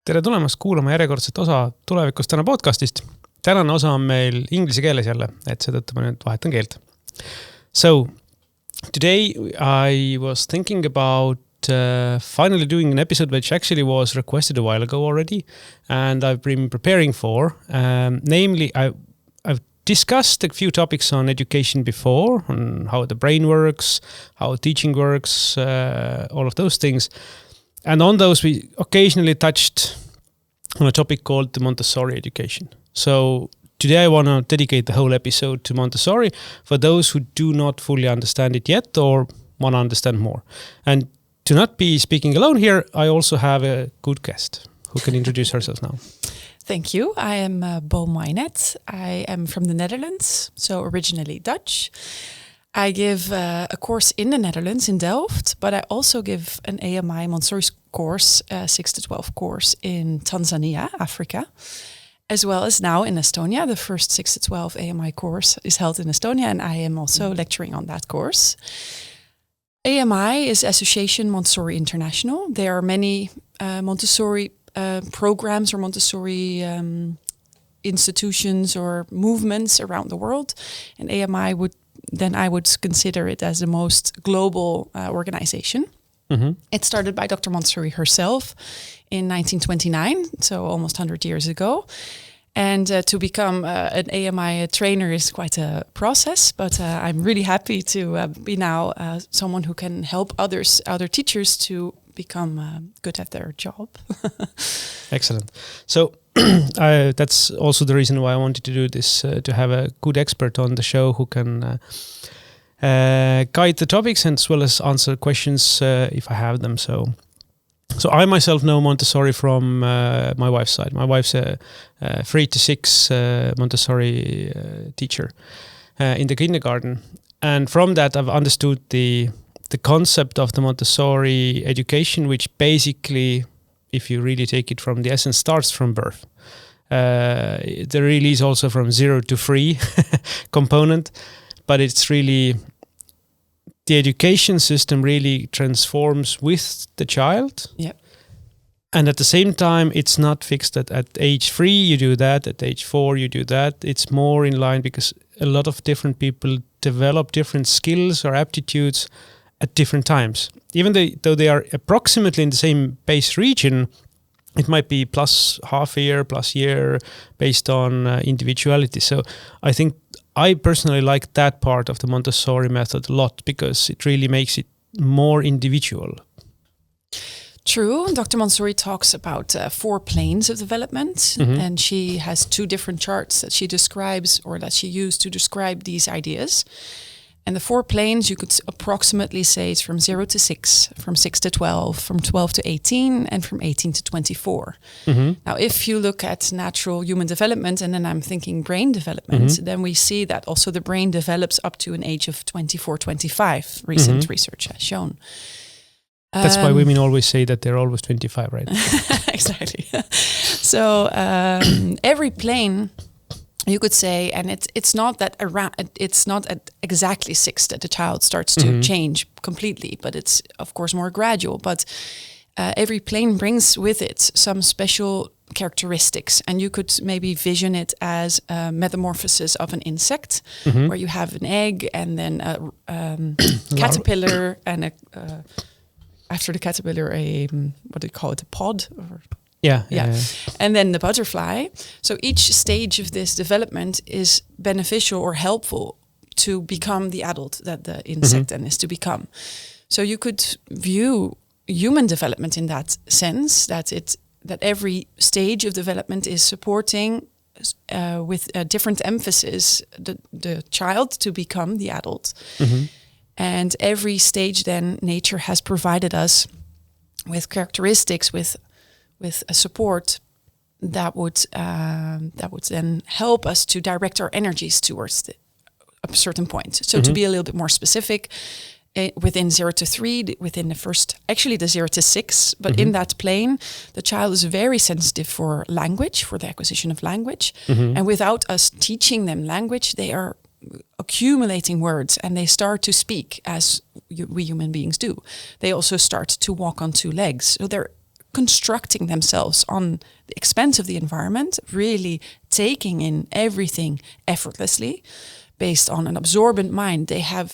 tere tulemast kuulama järjekordset osa tulevikust täna podcastist. Tänane osa on meil inglise keeles jälle, et seetõttu ma nüüd vahetan keelt. So, today I was thinking about finally doing an episode which actually was requested a while ago already, and I've been preparing for. Namely, I've discussed a few topics on education before, on how the brain works, how teaching works, all of those things. And on those, we occasionally touched on a topic called the Montessori education. So today I want to dedicate the whole episode to Montessori for those who do not fully understand it yet or want to understand more. And to not be speaking alone here, I also have a good guest who can introduce herself now. Thank you. I am Bo Mynett. I am from the Netherlands, so originally Dutch. I give a course in the Netherlands, in Delft, but I also give an AMI Montessori course, 6 to 12 course in Tanzania, Africa, as well as now in Estonia. The first 6 to 12 AMI course is held in Estonia, and I am also lecturing on that course. AMI is Association Montessori International. There are many Montessori programs or Montessori institutions or movements around the world, and AMI I would consider it as the most global organization. Mm-hmm. It started by Dr. Montessori herself in 1929, so almost 100 years ago. And to become an AMI trainer is quite a process, but I'm really happy to be now someone who can help other teachers to become good at their job. Excellent. So that's also the reason why I wanted to do this, to have a good expert on the show who can guide the topics and as well as answer questions if I have them. So I myself know Montessori from my wife's side. My wife's a 3 to 6 Montessori teacher in the kindergarten. And from that, I've understood the concept of the Montessori education, which basically, if you really take it from the essence, starts from birth. There really is also from 0 to 3 component, but it's really the education system really transforms with the child. Yep. And at the same time, it's not fixed that at age 3 you do that, at age 4 you do that. It's more in line because a lot of different people develop different skills or aptitudes at different times. Even though they are approximately in the same base region, it might be plus half a year, plus year based on individuality. So I think I personally like that part of the Montessori method a lot because it really makes it more individual. True. Dr. Montessori talks about 4 planes of development, mm-hmm. and she has 2 different charts that she describes or that she used to describe these ideas. And the 4 planes, you could approximately say it's from 0 to 6, from 6 to 12, from 12 to 18, and from 18 to 24. Mm-hmm. Now, if you look at natural human development, and then I'm thinking brain development, mm-hmm. then we see that also the brain develops up to an age of 24, 25, recent mm-hmm. research has shown. That's why women always say that they're always 25, right? Exactly. So every plane, you could say, and it's not that it's not at exactly 6 that the child starts to mm-hmm. change completely, but it's of course more gradual. But every plane brings with it some special characteristics, and you could maybe vision it as a metamorphosis of an insect, mm-hmm. where you have an egg and then a caterpillar and after the caterpillar what do you call it, a pod or. Yeah. And then the butterfly. So each stage of this development is beneficial or helpful to become the adult that the insect mm-hmm. then is to become. So you could view human development in that sense, that every stage of development is supporting with a different emphasis the child to become the adult. Mm-hmm. And every stage then nature has provided us with characteristics, with a support that would then help us to direct our energies towards a certain point. So mm-hmm. to be a little bit more specific, within 0 to 3, within the 0 to 6, but mm-hmm. in that plane, the child is very sensitive for language, for the acquisition of language. Mm-hmm. And without us teaching them language, they are accumulating words and they start to speak as we human beings do. They also start to walk on 2 legs. So they're constructing themselves on the expense of the environment, really taking in everything effortlessly based on an absorbent mind. They have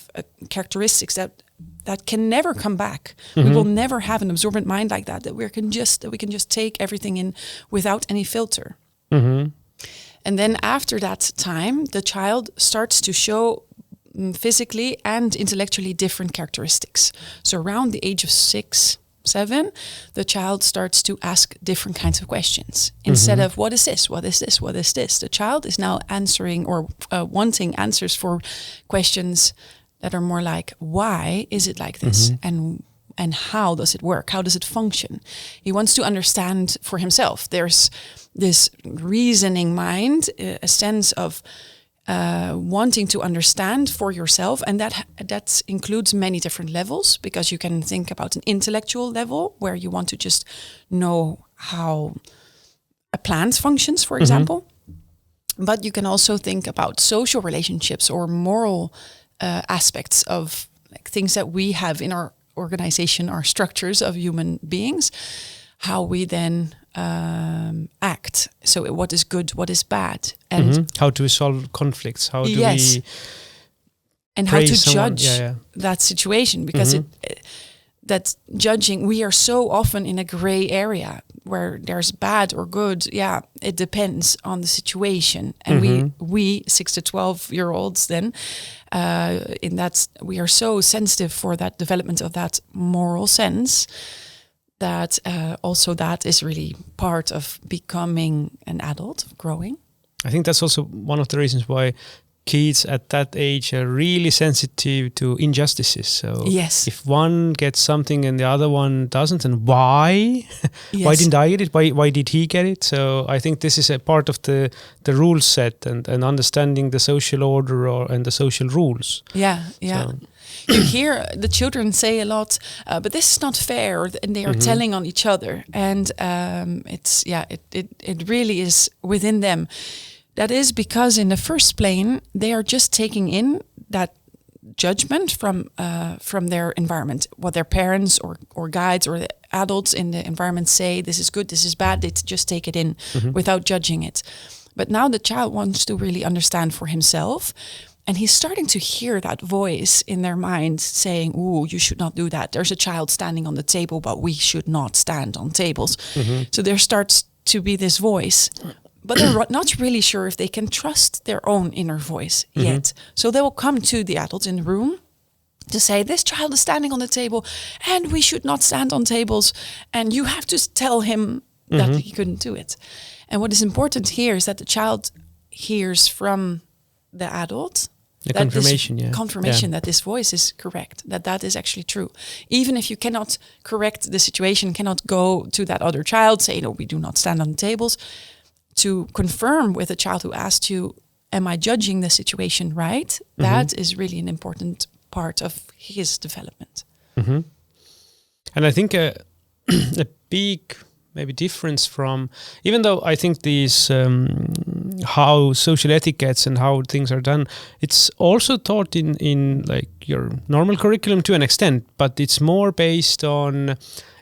characteristics that can never come back. We will never have an absorbent mind like that we can just take everything in without any filter. And then after that time, the child starts to show physically and intellectually different characteristics. So around the age of 6, 7, the child starts to ask different kinds of questions. Instead of what is this, what is this, what is this, the child is now answering or wanting answers for questions that are more like, why is it like this? And how does it work? How does it function? He wants to understand for himself. There's this reasoning mind, a sense of wanting to understand for yourself, and that includes many different levels, because you can think about an intellectual level where you want to just know how a plant functions, for example. But you can also think about social relationships or moral aspects of like things that we have in our organization, our structures of human beings, how we then act. So what is good, what is bad, and how to resolve conflicts, how do we and how to someone? judge that situation, because that judging, we are so often in a gray area where there's bad or good. Yeah, it depends on the situation, and we 6 to 12-year-olds then in that we are so sensitive for that development of that moral sense. That also that is really part of becoming an adult, of growing. I think that's also one of the reasons why kids at that age are really sensitive to injustices. So if one gets something and the other one doesn't, and why? Why didn't I get it? Why did he get it? So I think this is a part of the rule set and understanding the social order and the social rules. So. You hear the children say a lot, but this is not fair, and they are telling on each other, and it really is within them. That is because in the first plane they are just taking in that judgment from their environment, what their parents or guides or the adults in the environment say. This is good, this is bad. They just take it in without judging it. But now the child wants to really understand for himself. And he's starting to hear that voice in their mind saying, "Ooh, you should not do that. There's a child standing on the table, but we should not stand on tables." So there starts to be this voice, but they're not really sure if they can trust their own inner voice yet. So they will come to the adults in the room to say, "This child is standing on the table and we should not stand on tables. And you have to tell him that he couldn't do it." And what is important here is that the child hears from the adult confirmation that this voice is correct, that is actually true. Even if you cannot correct the situation, cannot go to that other child, say, "No, we do not stand on the tables," to confirm with a child who asked you, "Am I judging the situation right?" That is really an important part of his development. And I think a big maybe difference from, even though I think these how social etiquettes and how things are done, it's also taught in like your normal curriculum to an extent, but it's more based on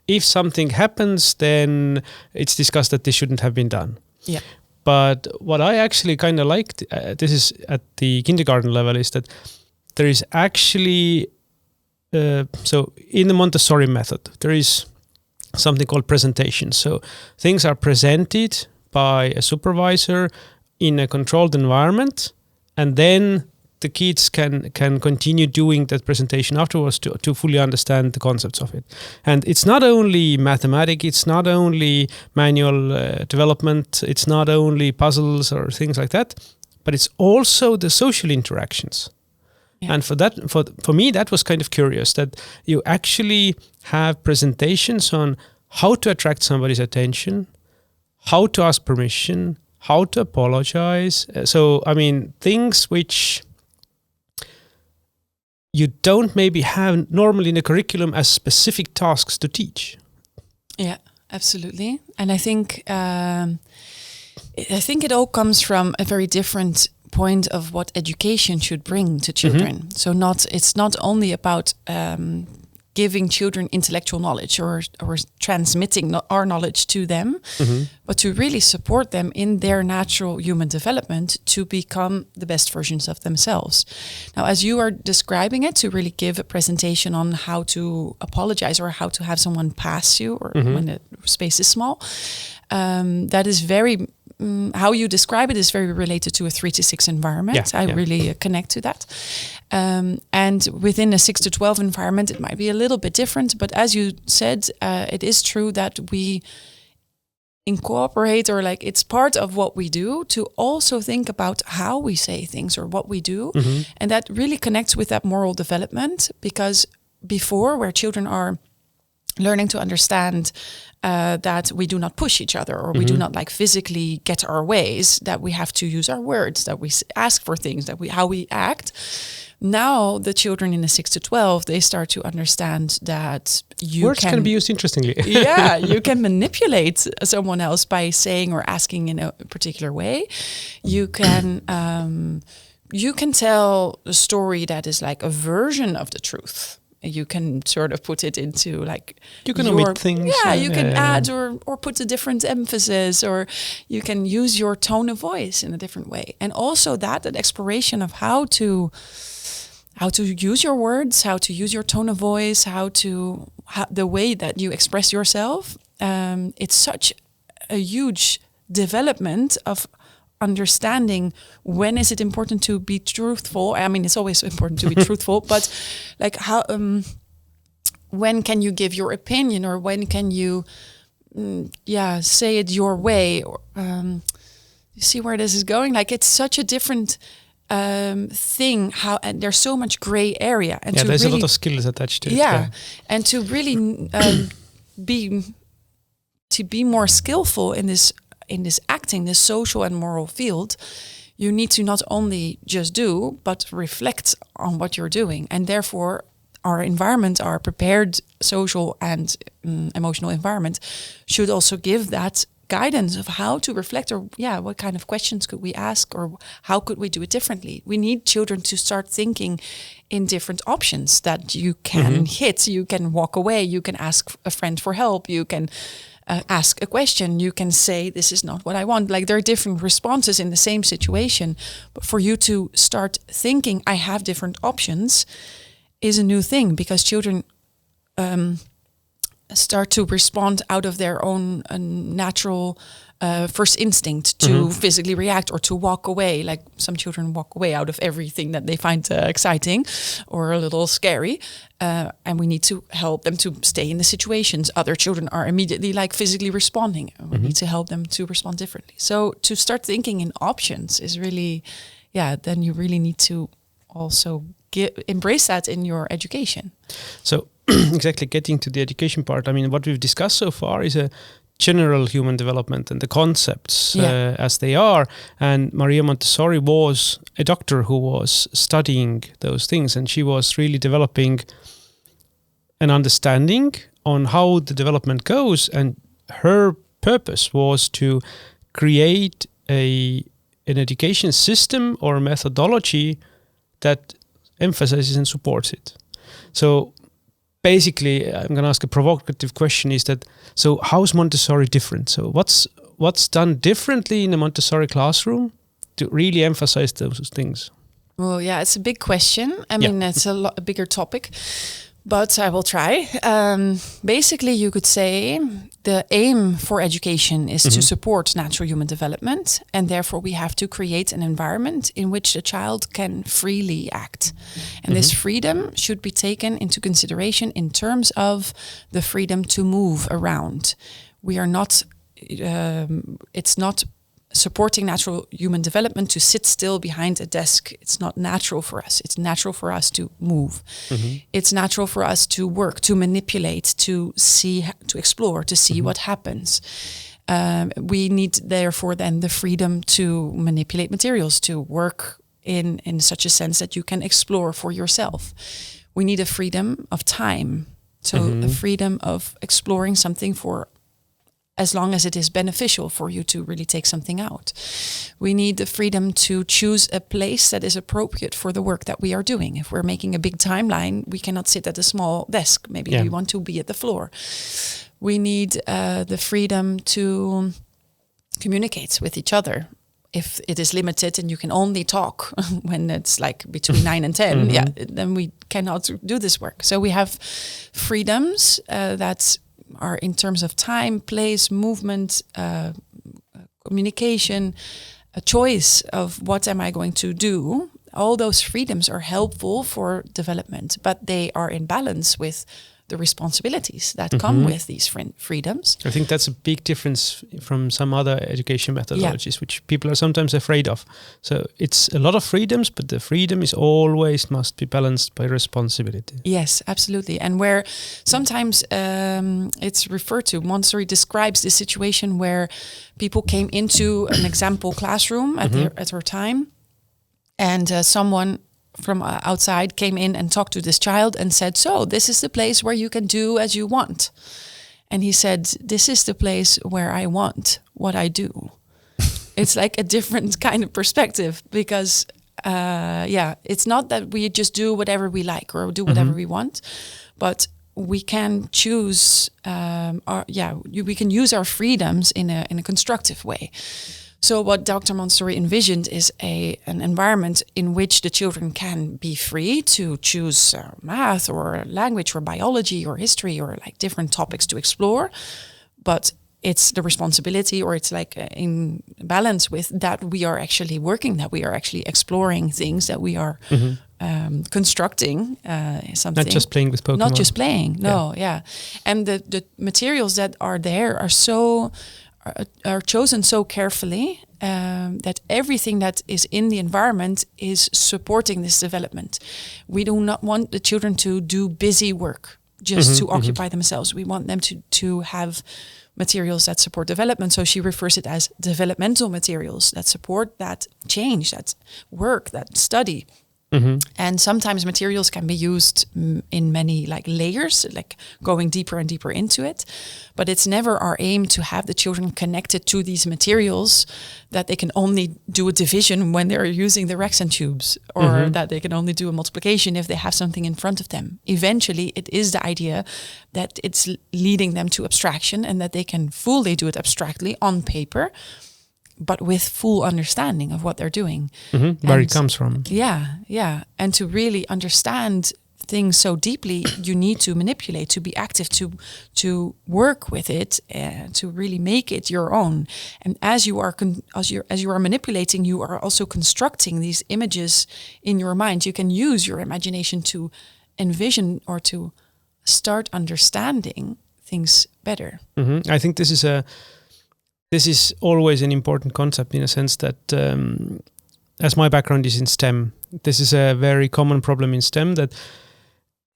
if something happens, then it's discussed that this shouldn't have been done. But what I actually kind of liked, this is at the kindergarten level, is that there is actually so in the Montessori method there is something called presentation. So things are presented by a supervisor in a controlled environment, and then the kids can continue doing that presentation afterwards to fully understand the concepts of it. And it's not only mathematics, it's not only manual development, it's not only puzzles or things like that, but it's also the social interactions. And for me, that was kind of curious, that you actually have presentations on how to attract somebody's attention, how to ask permission, how to apologize. So, I mean, things which you don't maybe have normally in the curriculum as specific tasks to teach. Yeah, absolutely. And I think it all comes from a very different point of what education should bring to children. So it's not only about giving children intellectual knowledge or transmitting our knowledge to them, but to really support them in their natural human development to become the best versions of themselves. Now, as you are describing it, to really give a presentation on how to apologize or how to have someone pass you or when the space is small, that is very... how you describe it is very related to a 3 to 6 environment. I really connect to that. And within a 6 to 12 environment, it might be a little bit different. But as you said, it is true that we incorporate, or like it's part of what we do, to also think about how we say things or what we do. And that really connects with that moral development, because before, where children are learning to understand that we do not push each other, or we do not like physically get our ways, that we have to use our words, that we ask for things, that how we act. Now the children in the 6 to 12, they start to understand that words can be used interestingly. You can manipulate someone else by saying or asking in a particular way. You can tell a story that is like a version of the truth. You can sort of put it into like... You can omit things. Yeah, you can add or put a different emphasis, or you can use your tone of voice in a different way. And also that exploration of how to use your words, how to use your tone of voice, the way that you express yourself. It's such a huge development of understanding when is it important to be truthful. I mean, it's always important to be truthful, but like how when can you give your opinion, or when can you say it your way, or you see where this is going? Like, it's such a different thing, and there's so much gray area, and there's really, a lot of skills attached to it. And to really be more skillful in this acting, this social and moral field, you need to not only just do, but reflect on what you're doing. And therefore, our environment, our prepared social and emotional environment, should also give that guidance of how to reflect, or what kind of questions could we ask, or how could we do it differently. We need children to start thinking in different options that you can hit. You can walk away, you can ask a friend for help, you can ask a question, you can say, this is not what I want. Like, there are different responses in the same situation, but for you to start thinking, I have different options, is a new thing, because children start to respond out of their own natural first instinct to physically react or to walk away. Like, some children walk away out of everything that they find exciting or a little scary, and we need to help them to stay in the situations. Other children are immediately like physically responding, and we need to help them to respond differently. So to start thinking in options is really, then you really need to also embrace that in your education. So exactly, getting to the education part, I mean, what we've discussed so far is a general human development and the concepts as they are. And Maria Montessori was a doctor who was studying those things, and she was really developing an understanding on how the development goes. And her purpose was to create an education system or methodology that emphasizes and supports it. So basically, I'm going to ask a provocative question, is that, so how's Montessori different? So what's done differently in a Montessori classroom to really emphasize those things? Well, it's a big question. I mean, it's a bigger topic, but I will try. Basically, you could say the aim for education is to support natural human development, and therefore we have to create an environment in which the child can freely act. And this freedom should be taken into consideration in terms of the freedom to move around. We are not, it's not supporting natural human development to sit still behind a desk. It's not natural for us. It's natural for us to move. It's natural for us to work, to manipulate, to see, to explore, to see what happens. We need, therefore, then the freedom to manipulate materials, to work in such a sense that you can explore for yourself. We need a freedom of time. So a freedom of exploring something for as long as it is beneficial for you to really take something out. We need the freedom to choose a place that is appropriate for the work that we are doing. If we're making a big timeline, we cannot sit at a small desk. Maybe we want to be at the floor. We need the freedom to communicate with each other. If it is limited and you can only talk when it's like between 9 and 10, then we cannot do this work. So we have freedoms that are in terms of time, place, movement, communication, a choice of what am I going to do. All those freedoms are helpful for development, but they are in balance with the responsibilities that come with these freedoms. I think that's a big difference from some other education methodologies, which people are sometimes afraid of. So it's a lot of freedoms, but the freedom is always must be balanced by responsibility. Yes, absolutely. And where sometimes it's referred to, Montessori describes this situation where people came into an example classroom at her time, and someone from outside came in and talked to this child and said, so this is the place where you can do as you want. And he said, this is the place where I want what I do. It's like a different kind of perspective because, it's not that we just do whatever we like or do whatever we want, but we can choose, we can use our freedoms in a constructive way. So what Dr. Montessori envisioned is an environment in which the children can be free to choose math or language or biology or history or like different topics to explore. But it's the responsibility, or it's like in balance with that we are actually working, that we are actually exploring things, that we are constructing something. Not just playing with Pokemon. Not just playing, no, And the materials that are there are chosen so carefully that everything that is in the environment is supporting this development. We do not want the children to do busy work just to occupy themselves. We want them to have materials that support development. So she refers it as developmental materials that support that change, that work, that study. And sometimes materials can be used in many like layers, like going deeper and deeper into it. But it's never our aim to have the children connected to these materials that they can only do a division when they're using the racks and tubes, or that they can only do a multiplication if they have something in front of them. Eventually, it is the idea that it's leading them to abstraction and that they can fully do it abstractly on paper, but with full understanding of what they're doing. Where it comes from. Yeah. And to really understand things so deeply, you need to manipulate, to be active, to work with it, to really make it your own. And as you are manipulating, you are also constructing these images in your mind. You can use your imagination to envision or to start understanding things better. I think this is always an important concept in a sense that, as my background is in STEM, this is a very common problem in STEM, that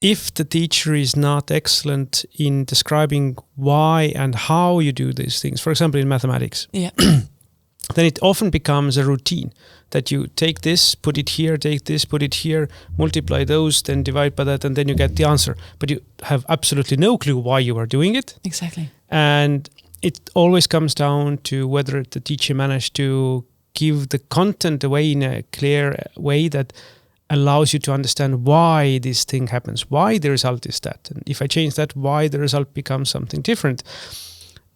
if the teacher is not excellent in describing why and how you do these things, for example, in mathematics, then it often becomes a routine that you take this, put it here, take this, put it here, multiply those, then divide by that, and then you get the answer. But you have absolutely no clue why you are doing it. Exactly. And it always comes down to whether the teacher managed to give the content away in a clear way that allows you to understand why this thing happens, why the result is that. And if I change that, why the result becomes something different.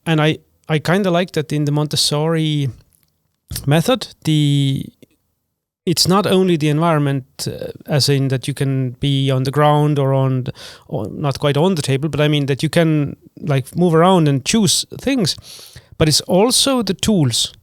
And I kind of like that in the Montessori method, it's not only the environment, as in that you can be on the ground or not quite on the table, but I mean that you can like move around and choose things, but it's also the tools.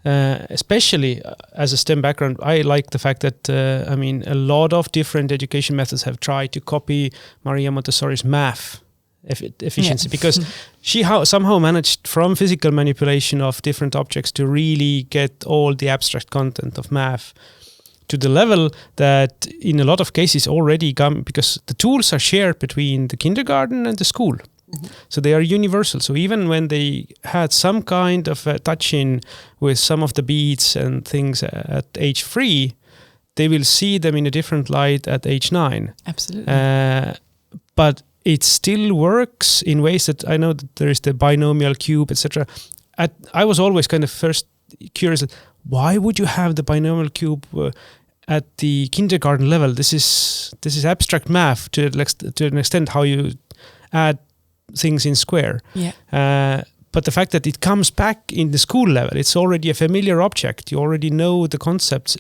Especially as a STEM background, I like the fact that, a lot of different education methods have tried to copy Maria Montessori's math efficiency, because she somehow managed from physical manipulation of different objects to really get all the abstract content of math to the level that in a lot of cases already come, because the tools are shared between the kindergarten and the school. So they are universal. So even when they had some kind of a touch-in with some of the beads and things at age 3, they will see them in a different light at age 9. Absolutely. But it still works in ways that I know that there is the binomial cube, etc. I was always kind of first curious, why would you have the binomial cube at the kindergarten level? This is abstract math to an extent, how you add things in square. Yeah. But the fact that it comes back in the school level, it's already a familiar object. You already know the concepts.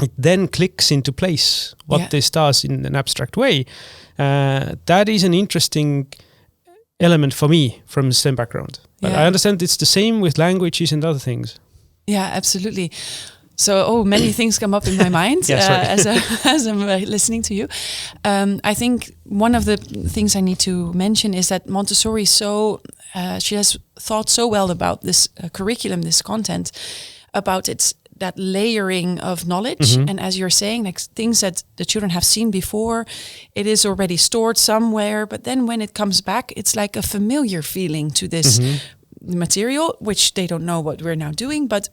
It then clicks into place what this does in an abstract way. That is an interesting element for me from STEM background. But I understand it's the same with languages and other things. Yeah, absolutely. So, many things come up in my mind as I'm listening to you. I think one of the things I need to mention is that Montessori she has thought so well about this curriculum, this content, about that layering of knowledge. Mm-hmm. And as you're saying, like things that the children have seen before, it is already stored somewhere. But then when it comes back, it's like a familiar feeling to this material, which they don't know what we're now doing, but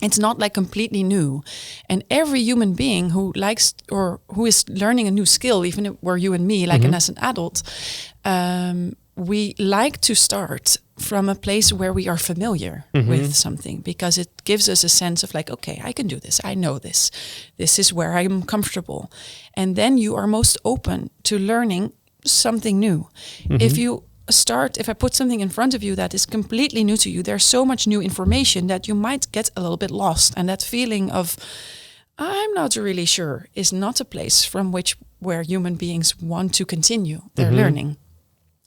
it's not like completely new. And every human being who likes or who is learning a new skill, even if we're you and me, like and as an adult, we like to start from a place where we are familiar with something, because it gives us a sense of like, okay, I can do this. I know this. This is where I'm comfortable. And then you are most open to learning something new. If I put something in front of you that is completely new to you, there's so much new information that you might get a little bit lost. And that feeling of, I'm not really sure, is not a place from where human beings want to continue their learning.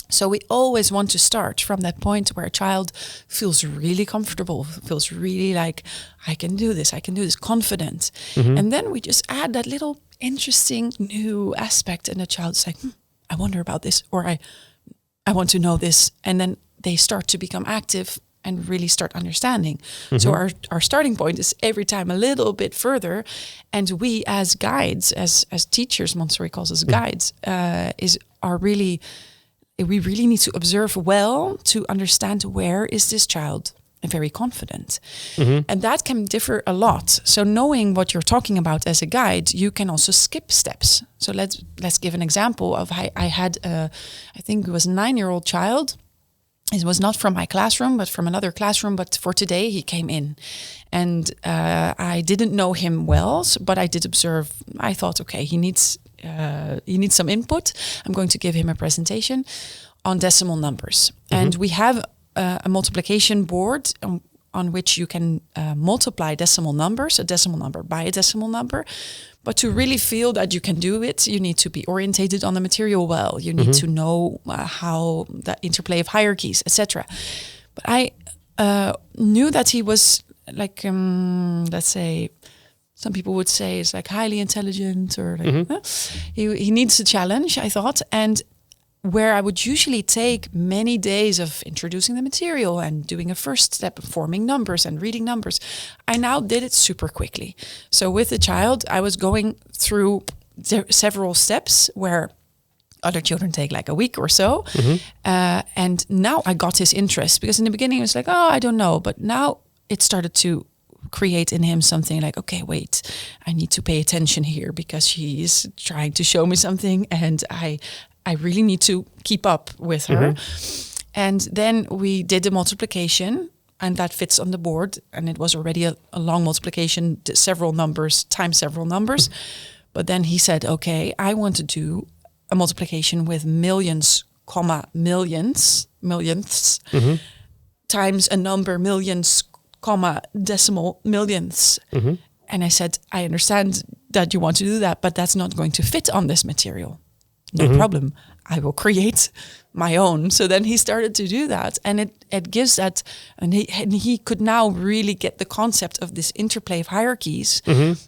So we always want to start from that point where a child feels really comfortable, feels really like, I can do this, confident. And then we just add that little interesting new aspect, and the child's like, I wonder about this, or I want to know this. And then they start to become active and really start understanding. So our starting point is every time a little bit further. And we as guides, as teachers, Montessori calls us guides, we really need to observe well to understand where is this child very confident. And that can differ a lot. So knowing what you're talking about as a guide, you can also skip steps. So let's give an example of I had I think it was a 9-year-old child. It was not from my classroom, but from another classroom. But for today, he came in, and I didn't know him well, but I did observe. I thought, okay, he needs some input. I'm going to give him a presentation on decimal numbers, and we have a multiplication board on which you can multiply decimal numbers, a decimal number by a decimal number. But to really feel that you can do it, you need to be orientated on the material well. You need to know how the interplay of hierarchies, etc. But I knew that he was like, let's say, some people would say it's like highly intelligent, or like, he needs a challenge, I thought. And where I would usually take many days of introducing the material and doing a first step of forming numbers and reading numbers, I now did it super quickly. So with the child, I was going through several steps where other children take like a week or so. And now I got his interest, because in the beginning it was like, oh, I don't know. But now it started to create in him something like, okay, wait, I need to pay attention here because she is trying to show me something, and I really need to keep up with her. And then we did the multiplication, and that fits on the board. And it was already a long multiplication, several numbers times several numbers. But then he said, okay, I want to do a multiplication with millions, comma, millions, millionths, times a number, millions, comma, decimal millionths. And I said, I understand that you want to do that, but that's not going to fit on this material. No problem. I will create my own. So then he started to do that, and it gives that, and he could now really get the concept of this interplay of hierarchies.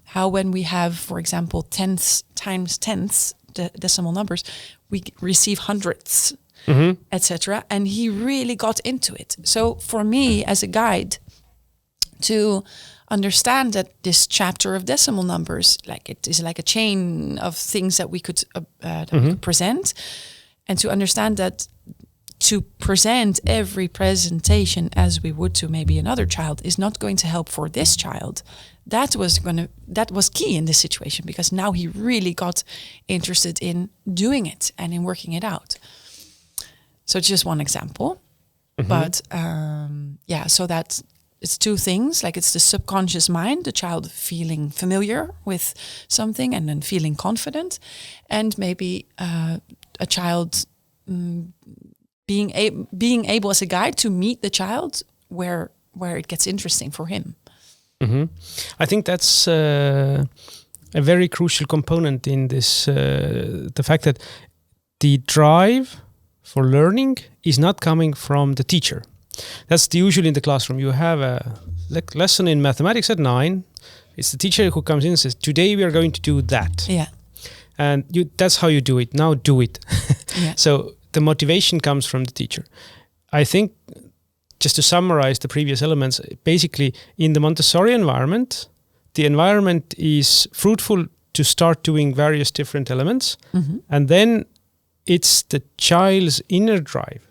How when we have, for example, tenths times tenths, decimal numbers, we receive hundredths, etc. And he really got into it. So for me as a guide, to understand that this chapter of decimal numbers, like it is like a chain of things that we could present, and to understand that to present every presentation as we would to maybe another child is not going to help for this child. That was key in this situation, because now he really got interested in doing it and in working it out. So it's just one example. But so that it's two things. Like, it's the subconscious mind, the child feeling familiar with something and then feeling confident, and maybe a child being able as a guide to meet the child where it gets interesting for him. I think that's a very crucial component in this, the fact that the drive for learning is not coming from the teacher. That's usually in the classroom. You have a lesson in mathematics at 9. It's the teacher who comes in and says, today we are going to do that. Yeah. And that's how you do it. Now do it. Yeah. So the motivation comes from the teacher. I think, just to summarize the previous elements, basically in the Montessori environment, the environment is fruitful to start doing various different elements. And then it's the child's inner drive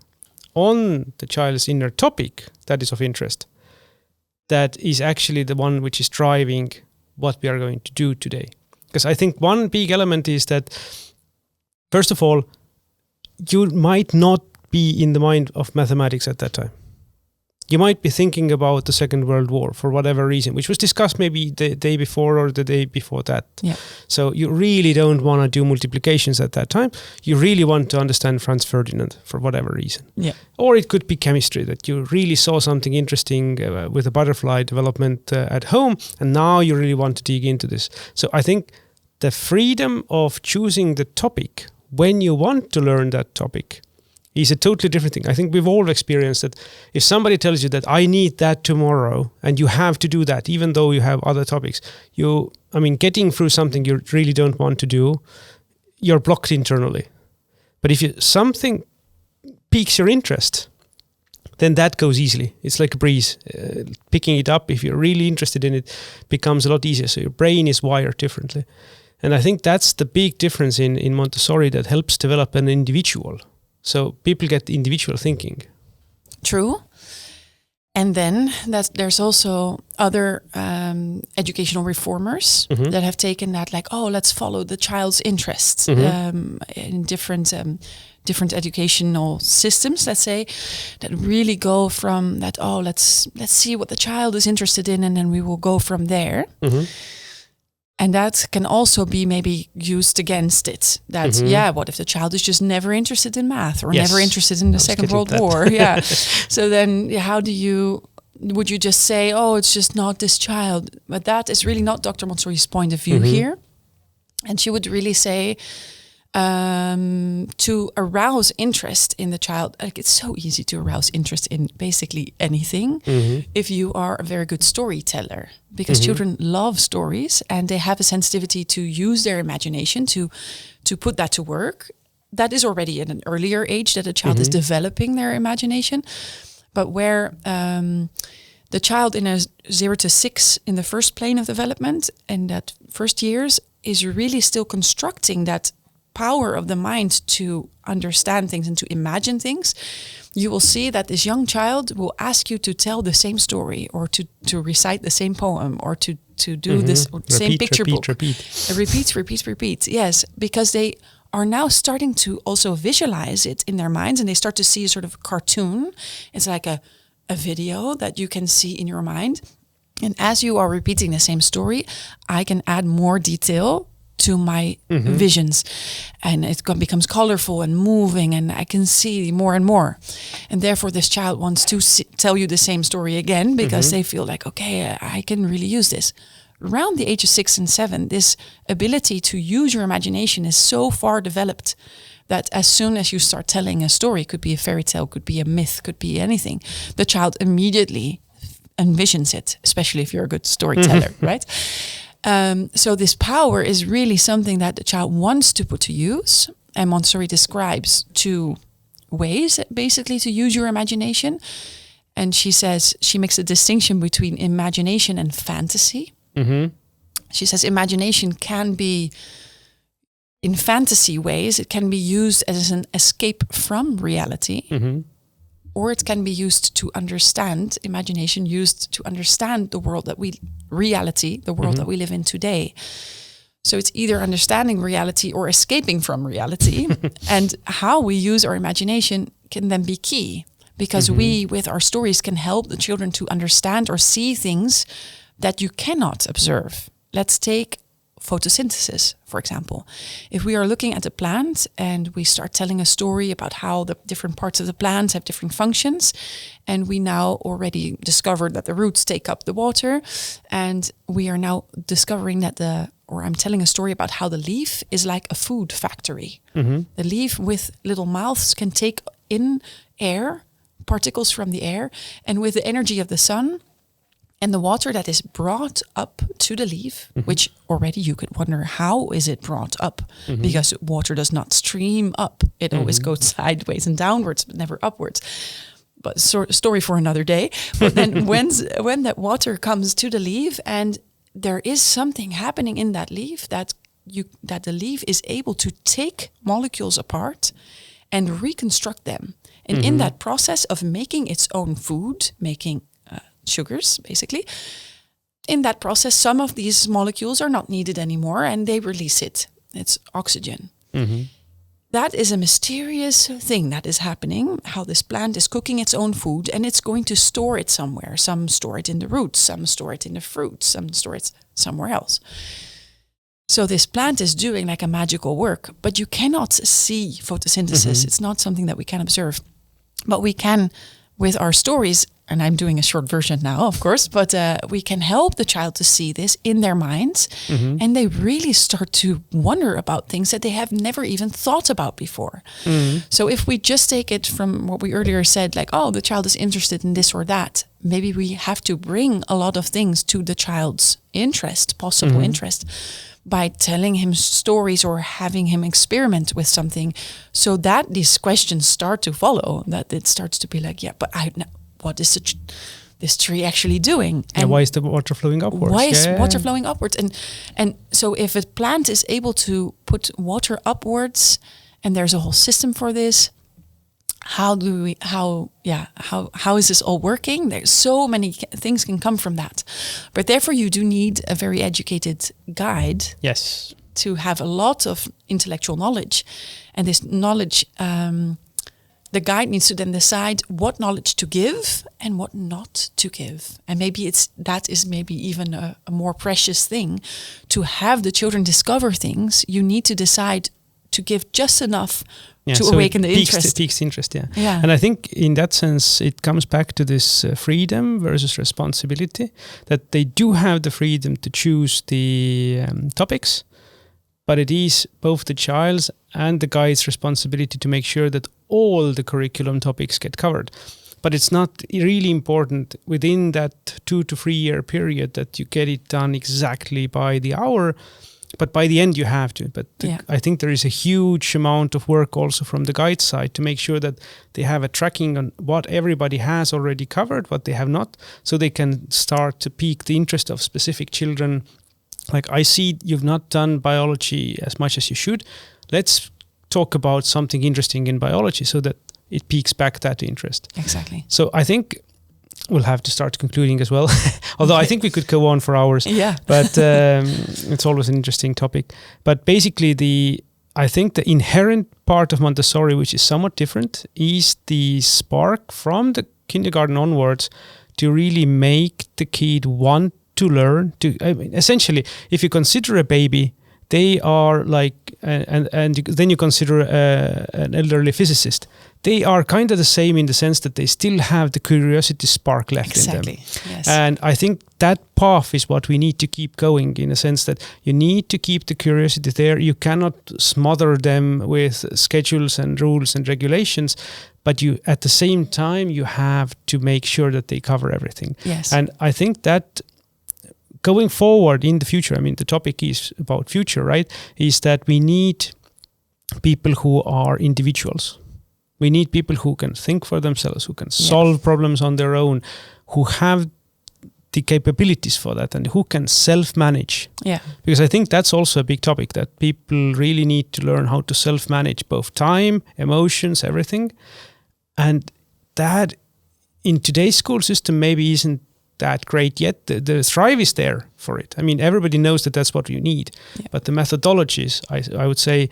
on the child's inner topic that is of interest. That is actually the one which is driving what we are going to do today. Because I think one big element is that, first of all, you might not be in the mind of mathematics at that time. You might be thinking about the Second World War for whatever reason, which was discussed maybe the day before or the day before that. Yeah. So you really don't want to do multiplications at that time. You really want to understand Franz Ferdinand for whatever reason. Yeah. Or it could be chemistry, that you really saw something interesting with the butterfly development at home, and now you really want to dig into this. So I think the freedom of choosing the topic when you want to learn that topic is a totally different thing. I think we've all experienced that if somebody tells you that I need that tomorrow and you have to do that, even though you have other topics, getting through something you really don't want to do, you're blocked internally. But if something piques your interest, then that goes easily. It's like a breeze. Picking it up, if you're really interested in it, becomes a lot easier. So your brain is wired differently. And I think that's the big difference in Montessori that helps develop an individual. So people get individual thinking. True. And then there's also other educational reformers that have taken that, like, let's follow the child's interests in different educational systems, let's say, that really go from that, let's see what the child is interested in, and then we will go from there. And that can also be maybe used against it. That, what if the child is just never interested in math or never interested in the Second World War? Yeah. So then would you just say, it's just not this child? But that is really not Dr. Montessori's point of view here. And she would really say, to arouse interest in the child. Like, it's so easy to arouse interest in basically anything if you are a very good storyteller, because children love stories and they have a sensitivity to use their imagination to put that to work. That is already at an earlier age that a child is developing their imagination. But where the child in a 0 to 6 in the first plane of development in that first years is really still constructing that power of the mind to understand things and to imagine things, you will see that this young child will ask you to tell the same story, or to recite the same poem, or to do this same picture book. Repeat. Yes, because they are now starting to also visualize it in their minds, and they start to see a sort of cartoon. It's like a video that you can see in your mind. And as you are repeating the same story, I can add more detail to my visions, and it becomes colorful and moving, and I can see more and more. And therefore this child wants to tell you the same story again, because they feel like, okay, I can really use this. Around the age of 6 and 7, this ability to use your imagination is so far developed that as soon as you start telling a story, could be a fairy tale, could be a myth, could be anything, the child immediately envisions it, especially if you're a good storyteller, right? So this power is really something that the child wants to put to use. And Montessori describes 2 ways, basically, to use your imagination. And she says, she makes a distinction between imagination and fantasy. She says imagination can be in fantasy ways, it can be used as an escape from reality, or it can be used to understand, imagination used to understand the world that the world that we live in today. So it's either understanding reality or escaping from reality. And how we use our imagination can then be key, because we, with our stories, can help the children to understand or see things that you cannot observe. Let's take photosynthesis, for example. If we are looking at a plant and we start telling a story about how the different parts of the plant have different functions, and we now already discovered that the roots take up the water, and we are now discovering that I'm telling a story about how the leaf is like a food factory. The leaf with little mouths can take in air, particles from the air, and with the energy of the sun and the water that is brought up to the leaf, which already you could wonder, how is it brought up? Because water does not stream up. It always goes sideways and downwards, but never upwards. But story for another day. But then when that water comes to the leaf, and there is something happening in that leaf, that the leaf is able to take molecules apart and reconstruct them. And in that process of making its own food, making sugars, basically, in that process, some of these molecules are not needed anymore and they release it. It's oxygen. That is a mysterious thing that is happening, how this plant is cooking its own food, and it's going to store it somewhere. Some store it in the roots, some store it in the fruits, some store it somewhere else. So this plant is doing like a magical work, but you cannot see photosynthesis. It's not something that we can observe. But we can, with our stories, and I'm doing a short version now, of course, but we can help the child to see this in their minds, and they really start to wonder about things that they have never even thought about before. So if we just take it from what we earlier said, like, oh, the child is interested in this or that, maybe we have to bring a lot of things to the child's interest, possible interest, by telling him stories or having him experiment with something, so that these questions start to follow, that it starts to be like, yeah, but what is this tree actually doing? And why is the water flowing upwards? Why is water flowing upwards? And so if a plant is able to put water upwards, and there's a whole system for this, how is this all working? There's so many things can come from that. But therefore you do need a very educated guide. Yes. To have a lot of intellectual knowledge. And this knowledge, the guide needs to then decide what knowledge to give and what not to give. And maybe that is maybe even a more precious thing. To have the children discover things, you need to decide to give just enough to awaken the interest. It piques interest, yeah. And I think in that sense, it comes back to this freedom versus responsibility, that they do have the freedom to choose the topics, but it is both the child's and the guide's responsibility to make sure that all the curriculum topics get covered. But it's not really important within that 2 to 3 year period that you get it done exactly by the hour. But by the end you have to. But I think there is a huge amount of work also from the guide side to make sure that they have a tracking on what everybody has already covered, what they have not, so they can start to pique the interest of specific children. Like, I see you've not done biology as much as you should. Let's talk about something interesting in biology so that it piques back that interest. Exactly. So I think we'll have to start concluding as well. Although I think we could go on for hours. Yeah. But it's always an interesting topic. But basically, I think the inherent part of Montessori, which is somewhat different, is the spark from the kindergarten onwards to really make the kid want to learn. Essentially, if you consider a baby, they are like, and then you consider an elderly physicist. They are kind of the same in the sense that they still have the curiosity spark left in them. Yes. And I think that path is what we need to keep going, in a sense that you need to keep the curiosity there. You cannot smother them with schedules and rules and regulations, but you, at the same time, you have to make sure that they cover everything. Yes. And I think that going forward in the future, I mean, the topic is about future, right? Is that we need people who are individuals. We need people who can think for themselves, who can solve problems on their own, who have the capabilities for that and who can self-manage. Yeah. Because I think that's also a big topic, that people really need to learn how to self-manage both time, emotions, everything. And that in today's school system maybe isn't that great yet. The thrive is there for it. I mean, everybody knows that that's what you need. Yeah. But the methodologies, I would say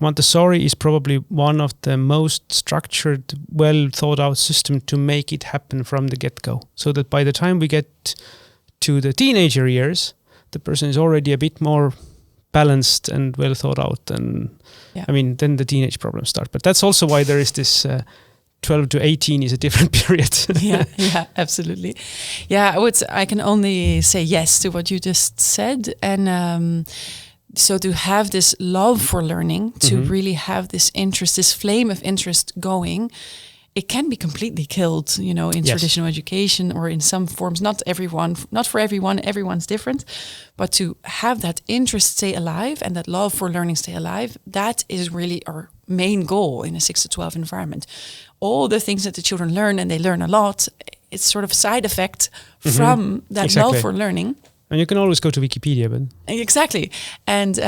Montessori is probably one of the most structured, well thought out system to make it happen from the get-go. So that by the time we get to the teenager years, the person is already a bit more balanced and well thought out. And I mean, then the teenage problems start. But that's also why there is this 12 to 18 is a different period. yeah, absolutely. Yeah, I can only say yes to what you just said. And so to have this love for learning, to really have this interest, this flame of interest going, it can be completely killed, you know, in traditional education or in some forms. Not for everyone, everyone's different. But to have that interest stay alive and that love for learning stay alive, that is really our main goal in a 6 to 12 environment. All the things that the children learn, and they learn a lot, it's sort of side effect from that love for learning. And you can always go to Wikipedia, but exactly. And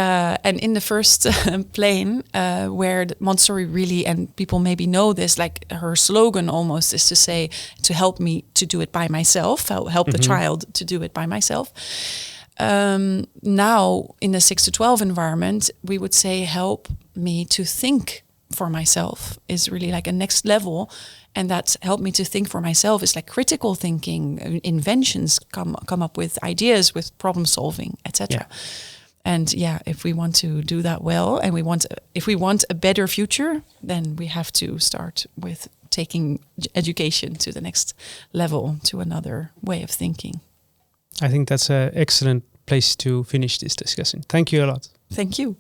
in the first plane, where Montessori really, and people maybe know this, like her slogan almost is to say, to help me to do it by myself, help the child to do it by myself. Now in the 6 to 12 environment, we would say, help me to think for myself is really like a next level. And that's helped me to think for myself is like critical thinking, inventions, come up with ideas, with problem solving, etc. Yeah. And if we want to do that well, and if we want a better future, then we have to start with taking education to the next level, to another way of thinking. I think that's an excellent place to finish this discussion. Thank you a lot. Thank you.